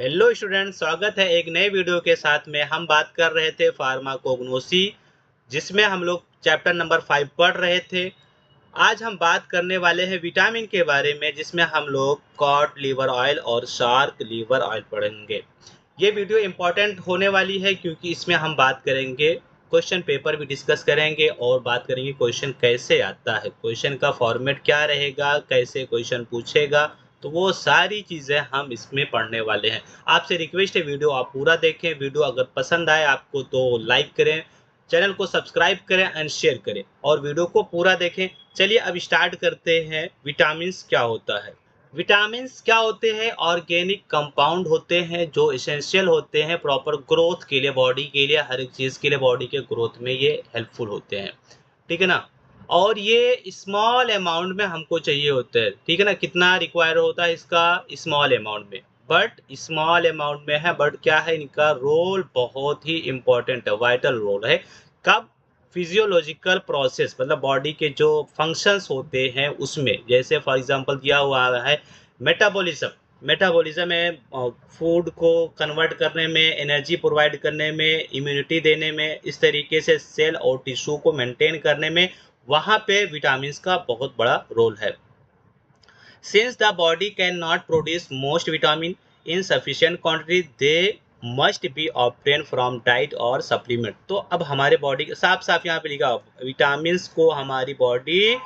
Hello student, स्वागत है एक नए वीडियो के साथ में। हम बात कर रहे थे फार्माकोग्नोसी, जिसमें हम लोग चैप्टर नंबर 5 पढ़ रहे थे। आज हम बात करने वाले हैं विटामिन के बारे में, जिसमें हम लोग कॉड लीवर ऑयल और शार्क लीवर ऑयल पढ़ेंगे। ये वीडियो इम्पोर्टेंट होने वाली है क्योंकि इसमें हम बात करेंगे, क्वेश्चन पेपर भी डिस्कस करेंगे और बात करेंगे क्वेश्चन कैसे आता है, क्वेश्चन का फॉर्मेट क्या रहेगा, कैसे क्वेश्चन पूछेगा। तो वो सारी चीज़ें हम इसमें पढ़ने वाले हैं। आपसे रिक्वेस्ट है वीडियो आप पूरा देखें। वीडियो अगर पसंद आए आपको तो लाइक करें, चैनल को सब्सक्राइब करें एंड शेयर करें और वीडियो को पूरा देखें। चलिए अब स्टार्ट करते हैं। विटामिन्स क्या होता है? विटामिन्स क्या होते हैं? ऑर्गेनिक कंपाउंड होते हैं जो एसेंशियल होते हैं प्रॉपर ग्रोथ के लिए, बॉडी के लिए, हर एक चीज़ के लिए, बॉडी के ग्रोथ में ये हेल्पफुल होते हैं। ठीक है ना? और ये स्मॉल अमाउंट में हमको चाहिए होते हैं। ठीक है ना? कितना रिक्वायर होता है इसका? स्मॉल अमाउंट में, बट स्मॉल अमाउंट में है, बट क्या है, इनका रोल बहुत ही इम्पोर्टेंट है, वाइटल रोल है। कब? फिजियोलॉजिकल प्रोसेस, मतलब बॉडी के जो फंक्शंस होते हैं उसमें। जैसे फॉर एग्जांपल दिया हुआ है मेटाबॉलिज्म। मेटाबॉलिज्म में फूड को कन्वर्ट करने में, एनर्जी प्रोवाइड करने में, इम्यूनिटी देने में, इस तरीके से सेल और टिश्यू को मेंटेन करने में, वहाँ पे विटामिन का बहुत बड़ा रोल है। Since the body cannot produce most vitamin in sufficient quantity, they must be obtained from diet और supplement। तो अब हमारे बॉडी साफ साफ यहाँ पे लिखा, विटामिन को हमारी बॉडी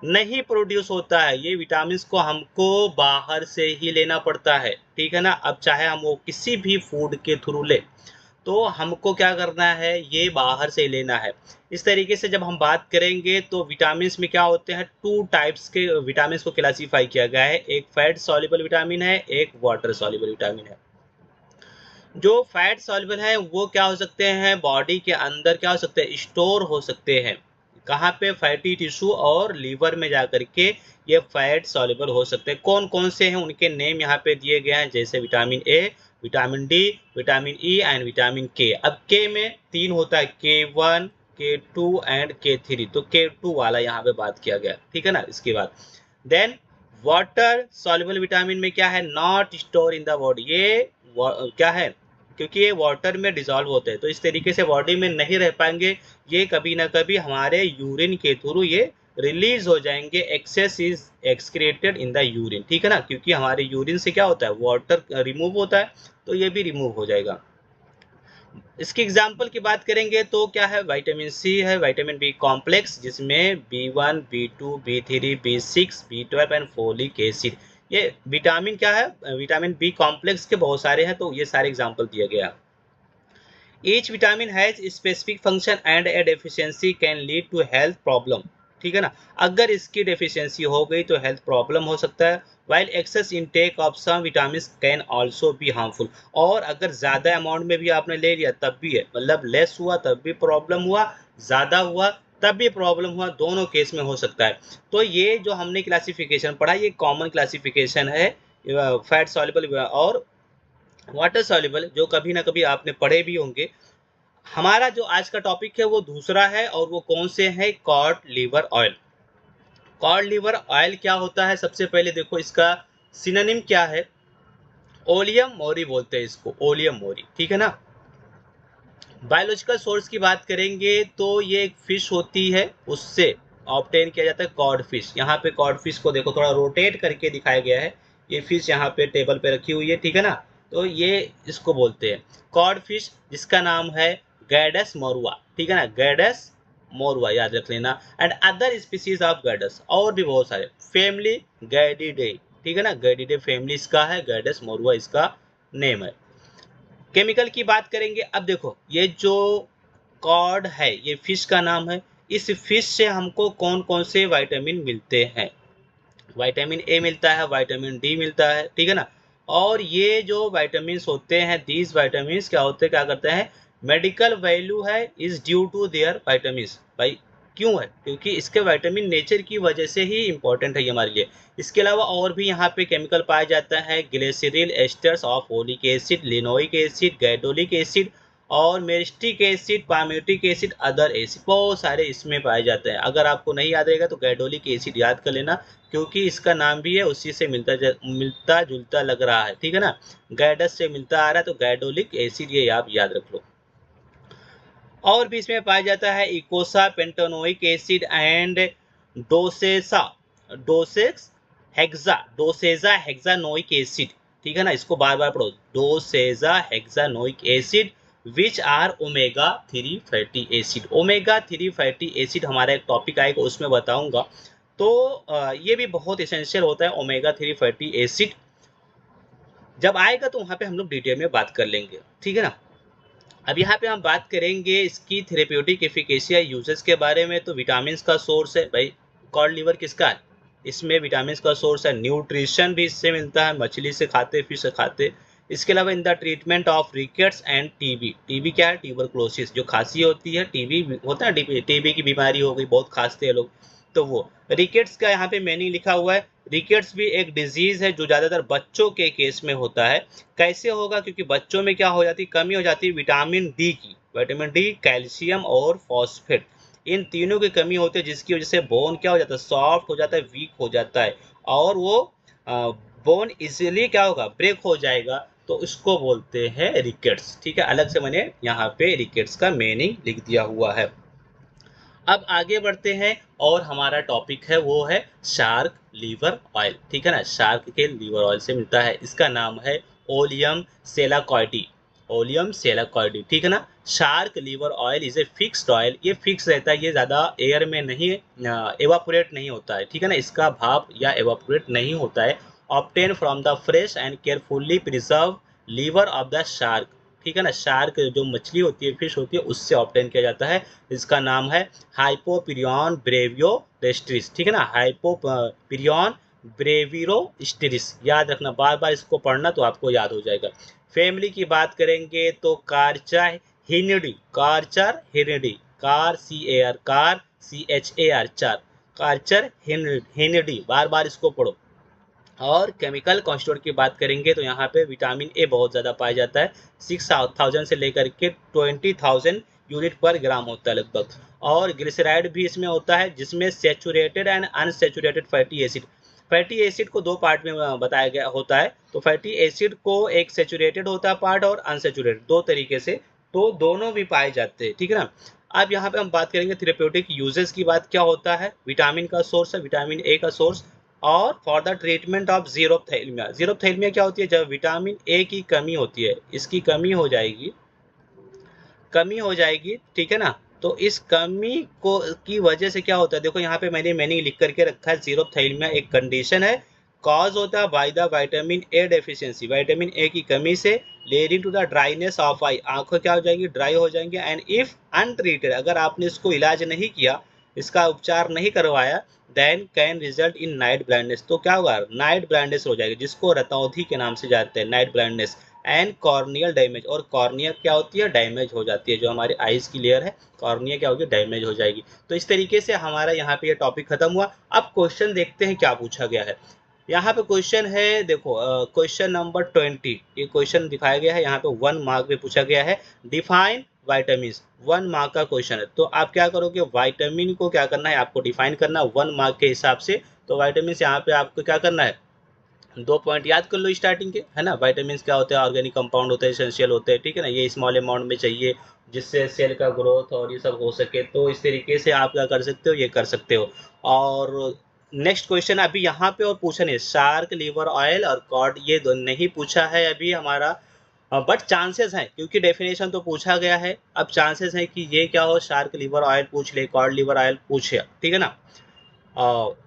नहीं प्रोड्यूस होता है। ये विटामिन को हमको बाहर से ही लेना पड़ता है। ठीक है ना? अब चाहे हम वो किसी भी फूड के थ्रू ले, तो हमको क्या करना है, ये बाहर से लेना है। इस तरीके से जब हम बात करेंगे तो विटामिन्स में क्या होते हैं, 2 टाइप्स के विटामिन्स को क्लासीफाई किया गया है। एक फैट सॉल्युबल विटामिन है, एक वाटर सॉल्युबल विटामिन है। जो फैट सॉल्युबल है वो क्या हो सकते हैं, बॉडी के अंदर क्या हो सकते हैं, स्टोर हो सकते हैं। कहाँ पे? फैटी टिश्यू और लीवर में जाकर के ये फैट सॉल्युबल हो सकते हैं। कौन कौन से हैं उनके नेम यहाँ पे दिए गए हैं, जैसे vitamin A, vitamin D, vitamin E and vitamin के। अब के में 3 होता है, K1, K2 एंड K3। तो K2 वाला यहाँ पे बात किया गया। ठीक है ना? इसके बाद देन वाटर सॉल्युबल विटामिन में क्या है, not store in the body. ये क्या है, क्योंकि ये वाटर में डिसॉल्व होते हैं, तो इस तरीके से बॉडी में नहीं रह पाएंगे। ये कभी ना कभी हमारे यूरिन के थ्रू ये रिलीज हो जाएंगे। Excess is excreted in the urine. ठीक है ना? क्योंकि हमारे यूरिन से क्या होता है, वाटर रिमूव होता है, तो ये भी रिमूव हो जाएगा। इसकी एग्जाम्पल की बात करेंगे तो क्या है, विटामिन सी है, विटामिन बी कॉम्प्लेक्स, जिसमें B1, B2, B3, B6, B12 and folic acid. ये विटामिन क्या है, विटामिन बी कॉम्प्लेक्स के बहुत सारे हैं, तो ये सारे एग्जाम्पल दिया गया। Each vitamin has specific function and a deficiency can lead to health problem. ठीक है ना? अगर इसकी डेफिशिएंसी हो गई तो हेल्थ प्रॉब्लम हो सकता है। While excess intake of some vitamin can also be harmful. और अगर ज़्यादा अमाउंट में भी आपने ले लिया तब भी है, मतलब लेस हुआ तब भी प्रॉब्लम हुआ, ज़्यादा हुआ तब भी प्रॉब्लम हुआ, दोनों केस में हो सकता है। तो ये जो हमने क्लासिफिकेशन पढ़ा, ये कॉमन क्लासिफिकेशन है फैट सॉल्युबल और वाटर सॉल्युबल, जो कभी ना कभी आपने पढ़े भी होंगे। हमारा जो आज का टॉपिक है वो दूसरा है, और वो कौन से है, cod liver oil. Cod liver oil क्या होता है, सबसे पहले देखो इसका सिनोनिम क्या है। ओलियम मोरी बोलते हैं इसको, ओलियम मोरी। ठीक है ना? बायोलॉजिकल सोर्स की बात करेंगे तो ये एक फिश होती है, उससे ऑब्टेन किया जाता है कॉड फिश। यहाँ पे कॉड फिश को देखो थोड़ा रोटेट करके दिखाया गया है। ये फिश यहाँ पे टेबल पे रखी हुई है। ठीक है ना? तो ये इसको बोलते हैं कॉड फिश, जिसका नाम है गैडस मोरुआ। ठीक है ना? गैडस मोरुआ याद रख लेना। एंड अदर स्पीसीज ऑफ गैडस, और भी बहुत सारे। फैमिली गैडिडे। ठीक है ना? गैडिडे फैमिली इसका है, गैडस मोरुआ इसका नेम है। केमिकल की बात करेंगे। अब देखो ये जो कॉड है, ये फिश का नाम है। इस फिश से हमको कौन कौन से विटामिन मिलते हैं, विटामिन ए मिलता है, विटामिन डी मिलता है। ठीक है ना? और ये जो विटामिन होते हैं, दीज विटामिन क्या होते हैं, क्या करते हैं, मेडिकल वैल्यू है is due to their vitamin. भाई क्यों है, क्योंकि इसके विटामिन नेचर की वजह से ही इंपॉर्टेंट है ये हमारे लिए। इसके अलावा और भी यहाँ पे केमिकल पाया जाता है, glyceryl esters of folic acid, linoleic acid, gadoleic acid, और myristic acid, palmitic acid, other acid, बहुत सारे इसमें पाए जाते हैं। अगर आपको नहीं याद रहेगा तो गैडोलिक एसिड याद कर लेना, क्योंकि इसका नाम भी है उसी से मिलता जुलता लग रहा है, ठीक है ना, गैडस से मिलता आ रहा है, तो गैडोलिक एसिड ये आप याद रख लो। और भी इसमें पाया जाता है eicosapentaenoic acid and docosa docos docosahexaenoic acid, ठीक है ना, इसको बार बार पढ़ो, docosahexaenoic acid which are omega 3 fatty acid. Omega 3 fatty acid हमारा एक टॉपिक आएगा उसमें बताऊंगा, तो ये भी बहुत इसेंशियल होता है ओमेगा 3 फैटी एसिड, जब आएगा तो वहां पे हम लोग डिटेल में बात कर लेंगे, ठीक है ना। अब यहाँ पे हम बात करेंगे इसकी थेरेप्यूटिक एफिकेसी या यूजेस के बारे में। तो विटामिन का सोर्स है भाई, कॉड लिवर किसका है, इसमें विटामिन का सोर्स है। न्यूट्रिशन भी इससे मिलता है, मछली से खाते, फिश से खाते। इसके अलावा in the treatment of rickets end TB, TB क्या है, ट्यूबरक्लोसिस, जो खांसी होती है, टीबी होता है, टीबी की बीमारी हो गई, बहुत खांसते हैं लोग, तो वो रिकेट्स का यहाँ पे मीनिंग लिखा हुआ है। रिकेट्स भी एक डिजीज है जो ज्यादातर बच्चों के केस में होता है। कैसे होगा, क्योंकि बच्चों में क्या हो जाती है, कमी हो जाती है विटामिन डी की, विटामिन डी, कैल्शियम और फॉस्फेट, इन तीनों की कमी होती है, जिसकी वजह से बोन क्या हो जाता है, सॉफ्ट हो जाता है, वीक हो जाता है, और वो बोन इजीली क्या होगा, ब्रेक हो जाएगा, तो इसको बोलते हैं रिकेट्स, ठीक है। अलग से मैंने यहाँ पे रिकेट्स का मीनिंग लिख दिया हुआ है। अब आगे बढ़ते हैं और हमारा टॉपिक है वो है शार्क लीवर ऑयल, ठीक है ना, शार्क के लीवर ऑयल से मिलता है, इसका नाम है ओलियम सेलाकॉइडी, ओलियम सेलाकॉइडी, ठीक है ना। Shark liver oil is a fixed oil, ये फिक्स रहता है, ये ज़्यादा एयर में नहीं एवापोरेट नहीं होता है, ठीक है ना, इसका भाप या एवापोरेट नहीं होता है। Obtain from the fresh and carefully preserve liver of the shark, ठीक है ना, शार्क जो मछली होती है, फिश होती है, उससे ऑब्टेन किया जाता है। इसका नाम है हाइपोपिरियन ब्रेवियोरेस्ट्रिस, ठीक है ना, हाइपोपिरियन ब्रेविरोस्ट्रिस, याद रखना, बार बार इसको पढ़ना तो आपको याद हो जाएगा। फैमिली की बात करेंगे तो Carcharhinidae, Carcharhinidae, car C A R, car C H A R, char, कार्चर हिनिडी, बार बार इसको पढ़ो। और केमिकल कॉन्स्टिट्यूएंट की बात करेंगे तो यहाँ पे विटामिन ए बहुत ज़्यादा पाया जाता है, 6000 से लेकर के 20,000 यूनिट पर ग्राम होता है लगभग। और ग्लिसराइड भी इसमें होता है, जिसमें saturated and unsaturated fatty acid, fatty acid को दो पार्ट में बताया गया होता है, तो फैटी एसिड को एक सेचुरेटेड होता है पार्ट और अनसेचुरेटेड, दो तरीके से, तो दोनों भी पाए जाते हैं, ठीक है ना। अब यहाँ पे हम बात करेंगे थेरेप्यूटिक यूजेस की, बात क्या होता है, विटामिन का सोर्स है, विटामिन ए का सोर्स, और फॉर द ट्रीटमेंट ऑफ जीरोप्थेलमिया, जीरोप्थेलमिया क्या होती है, जब विटामिन ए की कमी होती है, इसकी कमी हो जाएगी, ठीक है ना, तो इस कमी को की वजह से क्या होता है, देखो यहाँ पे मैंने मीनिंग लिख करके रखा है, जीरोप्थेलमिया एक कंडीशन है, कॉज होता है by the vitamin A deficiency, vitamin A की कमी से, leading to the dryness of eye, आंखें क्या हो जाएंगी, ड्राई हो जाएंगे, एंड इफ अनट्रीटेड, अगर आपने इसको इलाज नहीं किया, इसका उपचार नहीं करवाया, then can result in night blindness, तो क्या होगा, नाइट ब्लाइंडनेस हो जाएगी, जिसको रतौंधी के नाम से जानते हैं, night blindness, and corneal damage, और कॉर्निया क्या होती है, डैमेज हो जाती है, जो हमारी आइज की लेयर है, कॉर्निया क्या होगी, डैमेज हो जाएगी। तो इस तरीके से हमारा यहाँ पे ये टॉपिक खत्म हुआ। अब क्वेश्चन देखते हैं क्या पूछा गया है। यहाँ पे क्वेश्चन है, देखो क्वेश्चन नंबर 20, ये क्वेश्चन दिखाया गया है, यहाँ पे 1 मार्क में पूछा गया है, डिफाइन वाइटामिन, 1 मार्क का क्वेश्चन है, तो आप क्या करोगे, वाइटामिन को क्या करना है, आपको डिफाइन करना 1 मार्क के हिसाब से। तो वाइटामिन यहाँ पे आपको क्या करना है, 2 पॉइंट याद कर लो स्टार्टिंग के, है ना। वाइटामिन क्या होते हैं, ऑर्गेनिक कंपाउंड होते हैं, एसेंशियल होते हैं, ठीक है ना, ये स्मॉल अमाउंट में चाहिए, जिससे सेल का ग्रोथ और ये सब हो सके, तो इस तरीके से आप क्या कर सकते हो, ये कर सकते हो। और नेक्स्ट क्वेश्चन अभी यहाँ पे और पूछा नहीं, शार्क लीवर ऑयल और कॉड, ये नहीं पूछा है अभी हमारा, बट चांसेस हैं, क्योंकि डेफिनेशन तो पूछा गया है, अब चांसेस हैं कि ये क्या हो, शार्क लीवर ऑयल पूछ ले, कॉड लीवर ऑयल पूछे, ठीक है ना।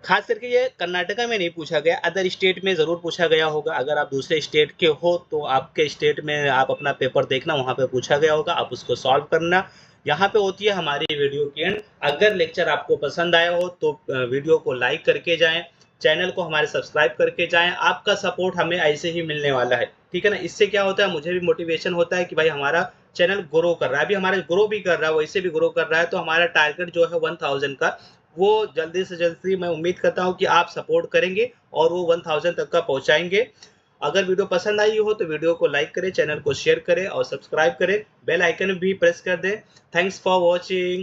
खास करके ये कर्नाटका में नहीं पूछा गया, अदर स्टेट में ज़रूर पूछा गया होगा, अगर आप दूसरे स्टेट के हो तो आपके स्टेट में आप अपना पेपर देखना, वहाँ पे पूछा गया होगा, आप उसको सॉल्व करना। यहाँ पे होती है हमारी वीडियो की एंड। अगर लेक्चर आपको पसंद आया हो तो वीडियो को लाइक करके जाएं, चैनल को हमारे सब्सक्राइब करके जाएं, आपका सपोर्ट हमें ऐसे ही मिलने वाला है, ठीक है ना। इससे क्या होता है, मुझे भी मोटिवेशन होता है कि भाई हमारा चैनल ग्रो कर रहा है, अभी हमारा ग्रो भी कर रहा है, वैसे भी ग्रो कर रहा है, तो हमारा टारगेट जो है 1000 का, वो जल्दी से जल्दी मैं उम्मीद करता हूँ कि आप सपोर्ट करेंगे और वो 1000 तक का पहुँचाएंगे। अगर वीडियो पसंद आई हो तो वीडियो को लाइक करें, चैनल को शेयर करें और सब्सक्राइब करें, बेल आइकन भी प्रेस कर दें। Thanks for watching.